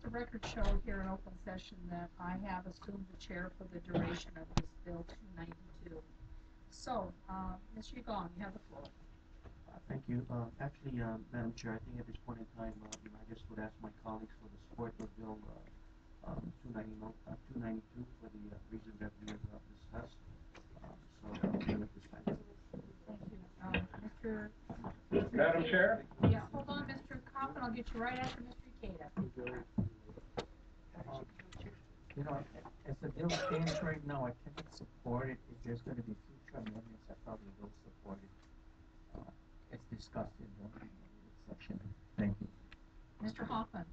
the record show here in open session that I have assumed the chair for the duration of this Bill 292. So, Mr. Yagong, you have the floor. Thank you. Actually, Madam Chair, I think at this point in time, I just would ask my colleagues for the support of Bill 292 for the reasons that we have discussed. So, at this time. Thank you. Madam Chair? Yeah, hold on, Mr. Coffin. I'll get you right after Mr. Ikeda. You know, as the bill stands right now, I cannot support it. If there's going to be future amendments, I probably will support it. As discussed in the section. Thank you. Mr. Hoffman.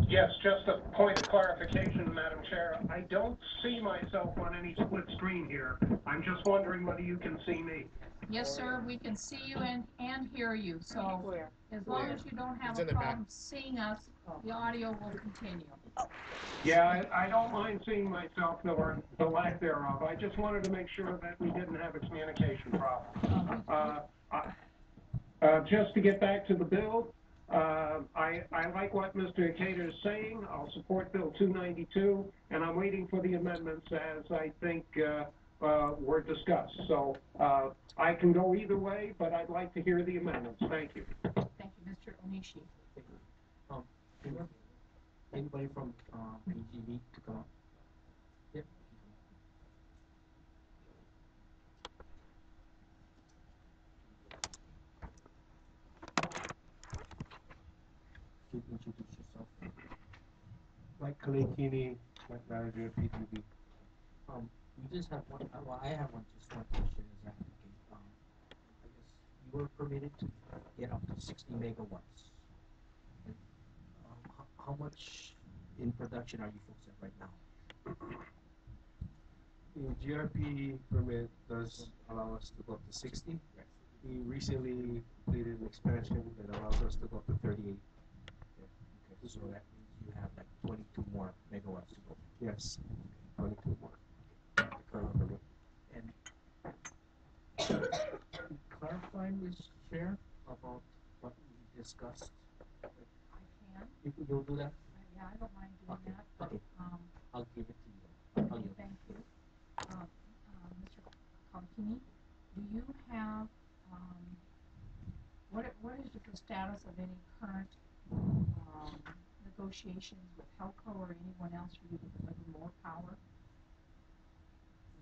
Yes, just a point of clarification, Madam Chair. I don't see myself on any split screen here. I'm just wondering whether you can see me. Yes, sir, we can see you and hear you. So as long as you don't have a problem seeing us, the audio will continue. Yeah, I don't mind seeing myself nor the lack thereof. I just wanted to make sure that we didn't have a communication problem. Just to get back to the bill, I like what Mr. Ikeda is saying. I'll support Bill 292, and I'm waiting for the amendments as I think were discussed. So I can go either way, but I'd like to hear the amendments. Thank you. Thank you, Mr. Onishi. Anybody from PGV to come up? Yep. Introduce yourself. Mike Kalekini, manager at PGV. We just have one. Well, I have just one question. Is that okay? I guess you were permitted to get up to 60 megawatts. And, how much in production are you folks at right now? The GRP permit does allow us to go up to 60. Right. We recently completed an expansion that allows us to go up to 38. Okay. So that means you have like 22 more megawatts to go. Yes, 22 more. The current permit. And clarify, Ms. Chair, about what we discussed. I can. You'll do that? Yeah, I don't mind doing Okay. that. Okay. I'll give it to you. Okay, thank you. Mr. Kalkini, do you have, what is the status of any current negotiations with Helco or anyone else for you to deliver more power?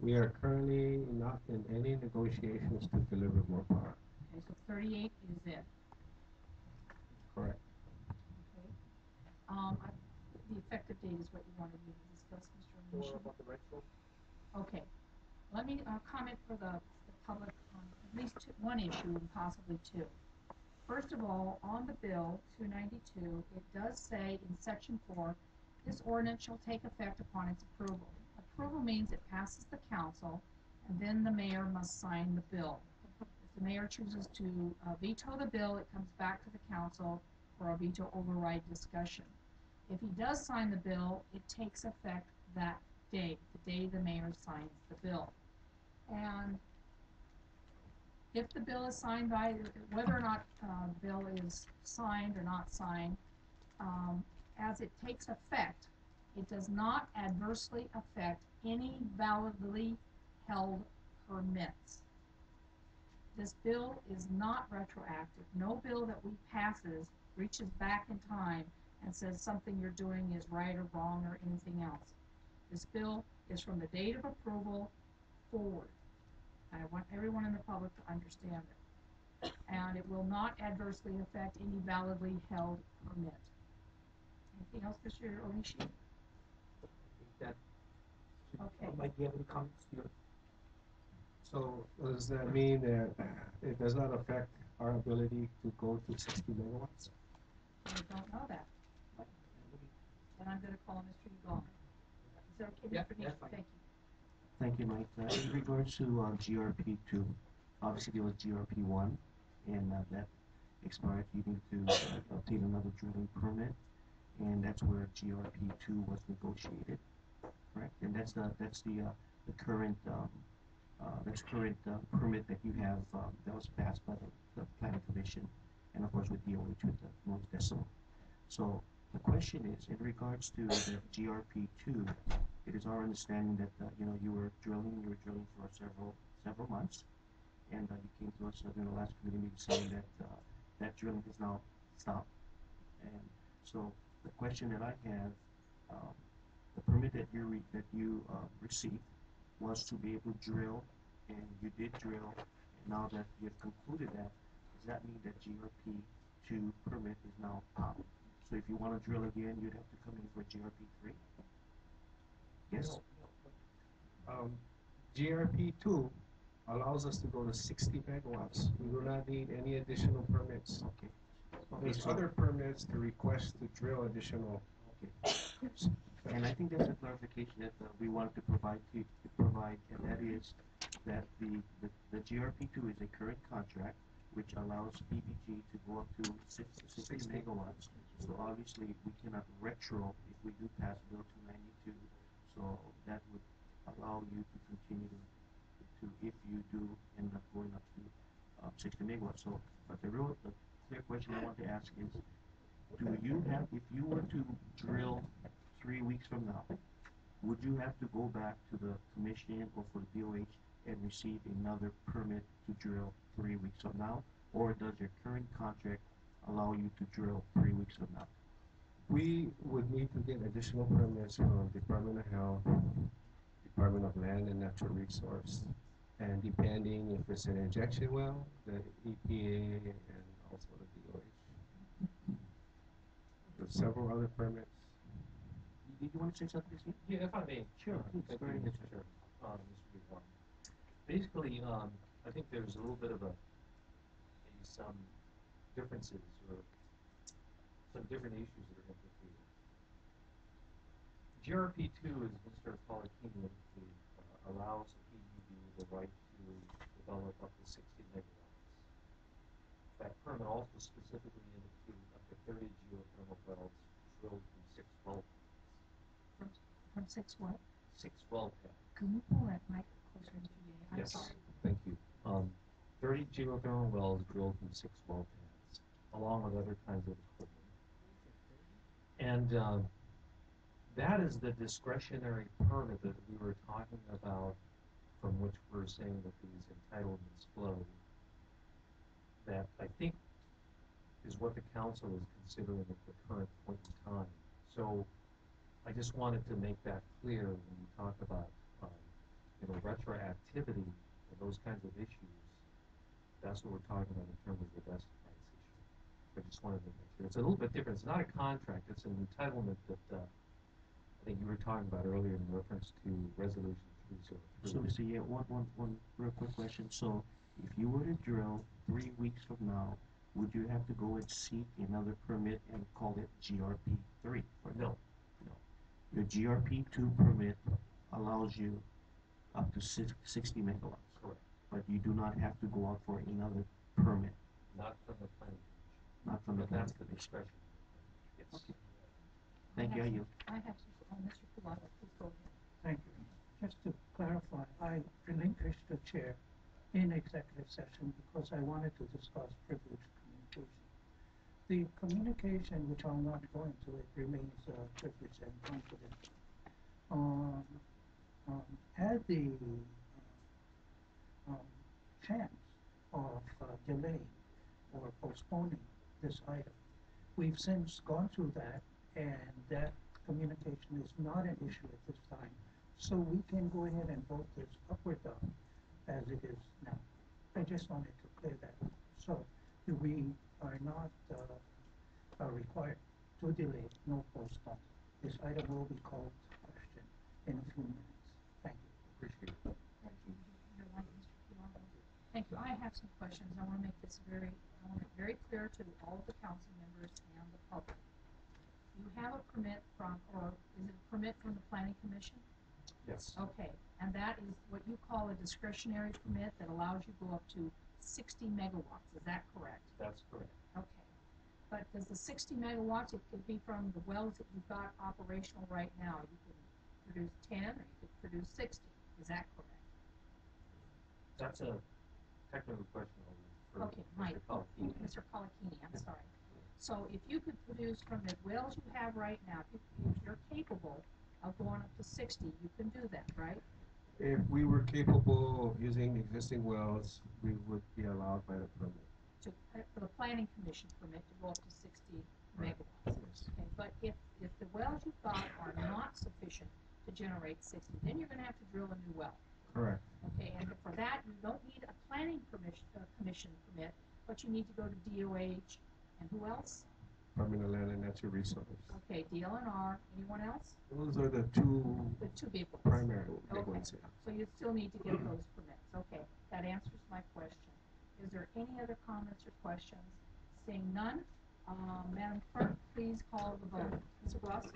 We are currently not in any negotiations to deliver more power. Okay, so 38 is it. Correct. Okay. The effective date is what you wanted me to discuss, Mr. Onishi. More about the retro? Okay. Let me comment for the public on at least one issue and possibly two. First of all, on the bill 292, it does say in section 4, this ordinance shall take effect upon its approval. Approval means it passes the council, and then the mayor must sign the bill. If the mayor chooses to veto the bill, it comes back to the council for a veto override discussion. If he does sign the bill, it takes effect that day, the day the mayor signs the bill. And if the bill is signed by, whether or not the bill is signed or not signed, as it takes effect, it does not adversely affect any validly held permits. This bill is not retroactive. No bill that we passes reaches back in time and says something you're doing is right or wrong or anything else. This bill is from the date of approval forward. I want everyone in the public to understand it. And it will not adversely affect any validly held permit. Anything else, Mr. Onishi? That Okay. might be able to come to. So does that mean that it does not affect our ability to go to 60 megawatts? I don't know that. And I'm going to call Mr. Yagong. Is that okay, Yeah, Mr. Onishi? that's fine. Thank you. Thank you, Mike. In regards to GRP2, obviously there was GRP1, and that expired. You need to obtain another drilling permit, and that's where GRP2 was negotiated, correct? And that's the current permit that you have that was passed by the Planning Commission, and of course with DOH with the most decimal. So The question is, in regards to the GRP two, it is our understanding that, you were drilling for several months, and you came to us in the last committee meeting saying that, that drilling has now stopped. And so the question that I have, the permit that you received was to be able to drill, and you did drill, and now that you've concluded that, does that mean that GRP two permit is now out? So if you want to drill again, you'd have to come in for GRP three? Yes? GRP two allows us to go to 60 megawatts. We do not need any additional permits. Okay. There's other permits to request to drill additional. Okay. And I think that's a clarification that we wanted to provide, and that is that the GRP two is a current contract which allows PBG to go up to 60 megawatts. So obviously we cannot retro if we do pass Bill 292. So that would allow you to continue to if you do end up going up to 60 megawatts. So, but the clear question I want to ask is, if you were to drill 3 weeks from now, would you have to go back to the commission or for the DOH and receive another permit to drill 3 weeks from now? Or does your current contract allow you to drill 3 weeks from now? We would need to get additional permits from Department of Health, Department of Land and Natural Resource, and depending if it's an injection well, the EPA and also the DOH. There's several other permits. Did you want to say something, Steve? Yeah, if I may. Sure, please. Thank Go you, ahead. Mr. Chairman. Mr. Dubois. Basically, I think there's a little bit of some differences or some different issues that are implicated. GRP2, as Mr. Polakini indicated, allows PUB the right to develop up to 60 megawatts. That permit also specifically indicated up to 30 geothermal wells drilled from 6 well pads. From 6 what? 6 well pads. Can you pull that mic closer to you? I'm Yes, sorry. thank you. 30 geothermal wells drilled from 6 well pads, along with other kinds of equipment. And that is the discretionary permit that we were talking about, from which we're saying that these entitlements flow. That I think is what the council is considering at the current point in time. So I just wanted to make that clear when you talk about retroactivity and those kinds of issues. That's what we're talking about in terms of the best price issue. I just wanted to make sure. It's a little bit different. It's not a contract. It's an entitlement that I think you were talking about earlier in reference to Resolution 303. So, Mr. Yeah, one real quick question. So, if you were to drill 3 weeks from now, would you have to go and seek another permit and call it GRP 3? Or No. Your GRP 2 permit allows you up to 60 megawatts. Correct. But you do not have to go out for another permit. Not from the planning commission. Not from the But that's planning the commission. discretion. Yes. Okay. Thank you. I yield. I have some, Mr. Kulala, please go ahead. Thank you. Just to clarify, I relinquished the chair in executive session because I wanted to discuss privileged communication. The communication, which I'm not going to, it remains privileged and confidential. Had the chance of delaying or postponing this item, we've since gone through that, and that communication is not an issue at this time. So we can go ahead and vote this up or down as it is now. I just wanted to clear that up. So we are not required to delay, no postpone. This item will be called to question in a few minutes. Thank you. Appreciate it. Thank you. You're right, Mr. Kulala. Thank you. I have some questions. I want to make this very clear to all of the council members and the public. You have a permit from, or is it a permit from the planning commission? Yes. Okay, and that is what you call a discretionary permit that allows you to go up to 60 megawatts. Is that correct? That's correct. Okay. But does the 60 megawatts, it could be from the wells that you've got operational right now. You can produce 10 or you could produce 60. Is that correct? That's a technical question for Okay, Mike. Mr. Polakini. Mr. Polakini, I'm sorry. So if you could produce from the wells you have right now, if you're capable of going up to 60, you can do that, right? If we were capable of using existing wells, we would be allowed by the permit. For the planning commission permit to go up to 60 Right. megawatts. Yes. Okay, but if the wells you've got are not sufficient to generate 60, then you're gonna have to drill a new well. Correct. Okay, and for that, you don't need a planning commission permit, but you need to go to DOH, and who else? Department of Land and Natural Resources. Okay, DLNR, anyone else? Those are the two The two big ones. primary big Okay. ones. Yeah. So you still need to get those permits, okay, that answers my question. Is there any other comments or questions? Seeing none, Madam Clerk, please call the vote. Mr. Bloss?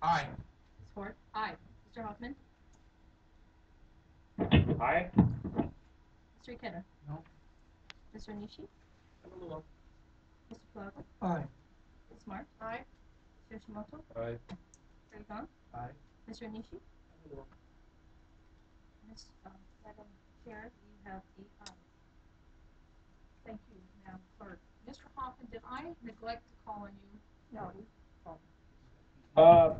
Aye. Ms. Ford? Aye. Mr. Hoffman? Aye? Mr. Ikeda? No. Mr. Nishi? Mr. Plaza? Aye. Ms. Smart? Aye. Mr. Shimoto? Aye. Mr. Gong? Aye. Mr. Nishi? Ms. Madam Chair, you have 8 ayes. Thank you, Madam Clerk. Mr. Hoffman, did I neglect to call on you? No, you called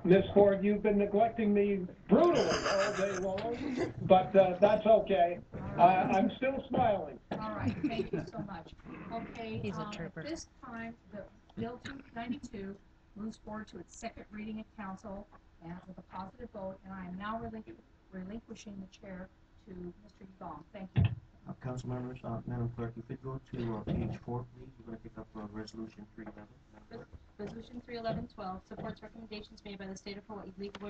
me. Ms. Ford, you've been neglecting me brutally all day long, but that's okay. I'm still smiling. All right, thank you so much. Okay, He's a trooper. at this time, the Bill 292 moves forward to its second reading at council and with a positive vote, and I am now relinquishing the chair to Mr. Yagong. Thank you. Council members, Madam Clerk, if you go to page 4, please, you're going to pick up resolution 311. Madam Clerk. Resolution 31112 supports recommendations made by the State of Hawaii Legal Board